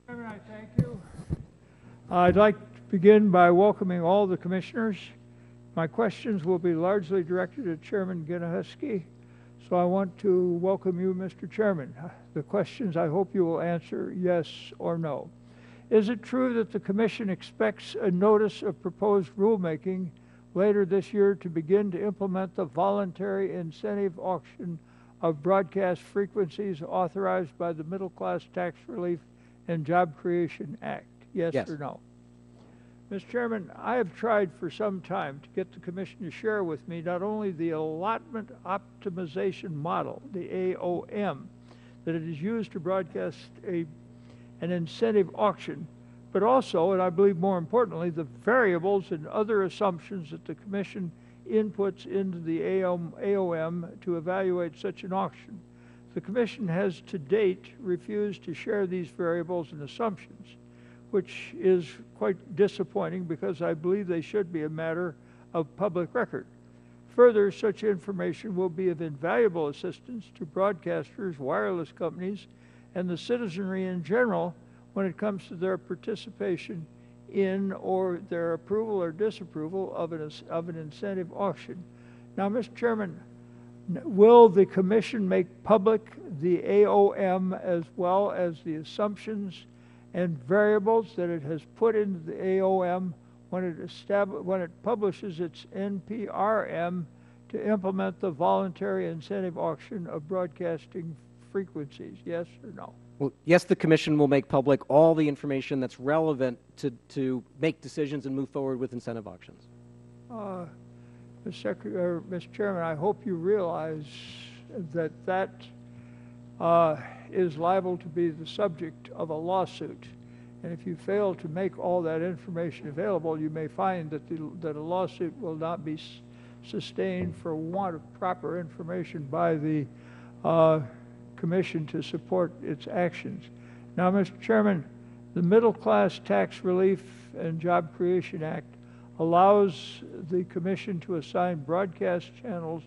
Chairman, I thank you. I'd like to begin by welcoming all the commissioners. My questions will be largely directed at Chairman Ginahusky, so I want to welcome you, Mr. Chairman. The questions I hope you will answer yes or no. Is it true that the Commission expects a notice of proposed rulemaking later this year to begin to implement the voluntary incentive auction of broadcast frequencies authorized by the Middle Class Tax Relief and Job Creation Act? Yes or no? Mr. Chairman, I have tried for some time to get the Commission to share with me not only the allotment optimization model, the AOM, that it is used to broadcast an incentive auction, but also, and I believe more importantly, the variables and other assumptions that the Commission inputs into the AOM to evaluate such an auction. The Commission has to date refused to share these variables and assumptions, which is quite disappointing because I believe they should be a matter of public record. Further, such information will be of invaluable assistance to broadcasters, wireless companies, and the citizenry in general when it comes to their participation in or their approval or disapproval of an incentive auction. Now, Mr. Chairman, will the Commission make public the AOM as well as the assumptions and variables that it has put into the AOM when it publishes its NPRM to implement the voluntary incentive auction of broadcasting frequencies? Yes or no? Well, yes, the Commission will make public all the information that's relevant to make decisions and move forward with incentive auctions. Mr. Chairman, I hope you realize that is liable to be the subject of a lawsuit. And if you fail to make all that information available, you may find that a lawsuit will not be sustained for want of proper information by the Commission to support its actions. Now, Mr. Chairman, the Middle Class Tax Relief and Job Creation Act allows the Commission to assign broadcast channels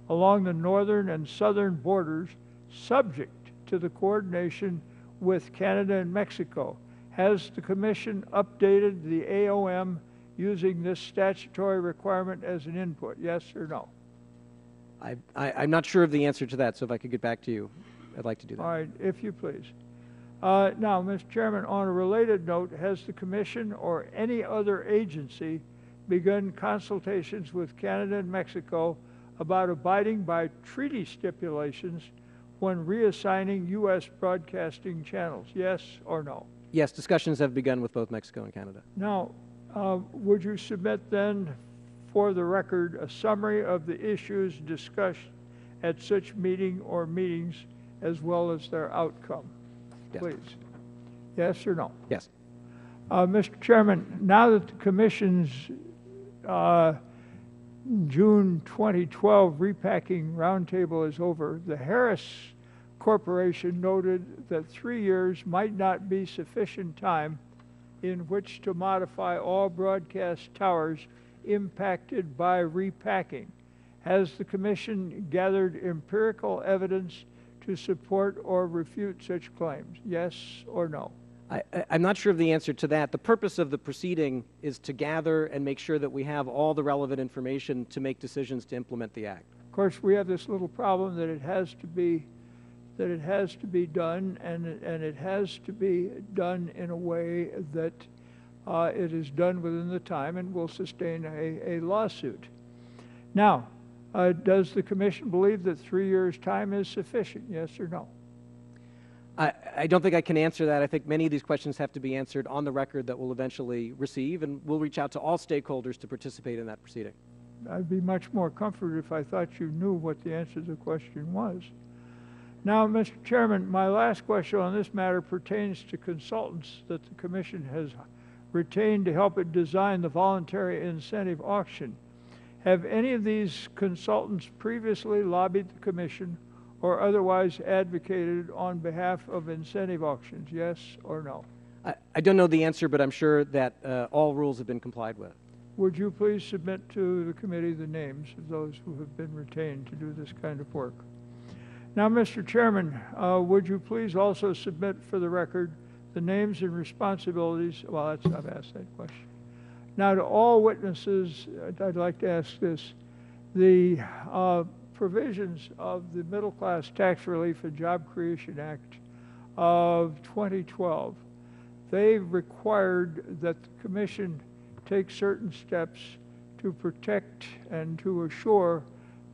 along the northern and southern borders subject to the coordination with Canada and Mexico. Has the Commission updated the AOM using this statutory requirement as an input? Yes or no? I'm not sure of the answer to that, so if I could get back to you, I'd like to do that. All right, if you please. Now, Mr. Chairman, on a related note, has the Commission or any other agency begun consultations with Canada and Mexico about abiding by treaty stipulations when reassigning U.S. broadcasting channels? Yes or no? Yes, discussions have begun with both Mexico and Canada. Now, would you submit then for the record a summary of the issues discussed at such meeting or meetings as well as their outcome? Yes. Please. Yes or no? Yes. Mr. Chairman, now that the Commission's June 2012 repacking roundtable is over, the Harris Corporation noted that 3 years might not be sufficient time in which to modify all broadcast towers impacted by repacking. Has the Commission gathered empirical evidence to support or refute such claims? Yes or no? I'm not sure of the answer to that. The purpose of the proceeding is to gather and make sure that we have all the relevant information to make decisions to implement the Act. Of course, we have this little problem that it has to be done, and it has to be done in a way that it is done within the time and will sustain a lawsuit. Now, does the Commission believe that 3 years' time is sufficient? Yes or no? I don't think I can answer that. I think many of these questions have to be answered on the record that we'll eventually receive, and we'll reach out to all stakeholders to participate in that proceeding. I'd be much more comforted if I thought you knew what the answer to the question was. Now, Mr. Chairman, my last question on this matter pertains to consultants that the Commission has retained to help it design the voluntary incentive auction. Have any of these consultants previously lobbied the Commission or otherwise advocated on behalf of incentive auctions? Yes or no? I don't know the answer, but I'm sure that all rules have been complied with. Would you please submit to the committee the names of those who have been retained to do this kind of work? Now, Mr. Chairman, would you please also submit for the record the names and responsibilities, well, I've asked that question. Now, to all witnesses, I'd like to ask this. The provisions of the Middle Class Tax Relief and Job Creation Act of 2012, they required that the Commission take certain steps to protect and to assure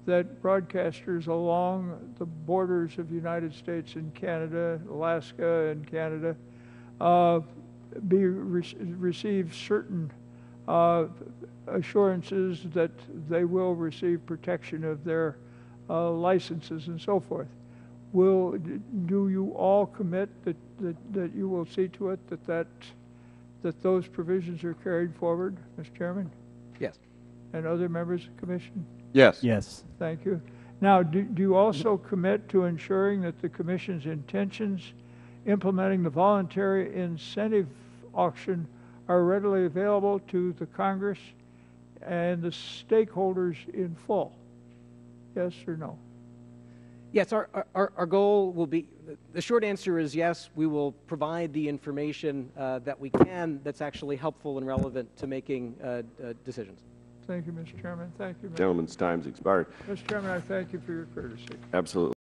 that broadcasters along the borders of the United States and Canada, Alaska and Canada, receive certain assurances that they will receive protection of their licenses and so forth. Do you all commit that you will see to it that those provisions are carried forward, Mr. Chairman? Yes. And other members of the Commission? Yes. Yes. Thank you. Now, do you also commit to ensuring that the Commission's intentions implementing the voluntary incentive auction are readily available to the Congress and the stakeholders in full? Yes or no? Yes, our goal will be, the short answer is yes, we will provide the information that we can that's actually helpful and relevant to making decisions. Thank you, Mr. Chairman. Thank you, Mr. Gentleman's time's expired. Mr. Chairman, I thank you for your courtesy. Absolutely.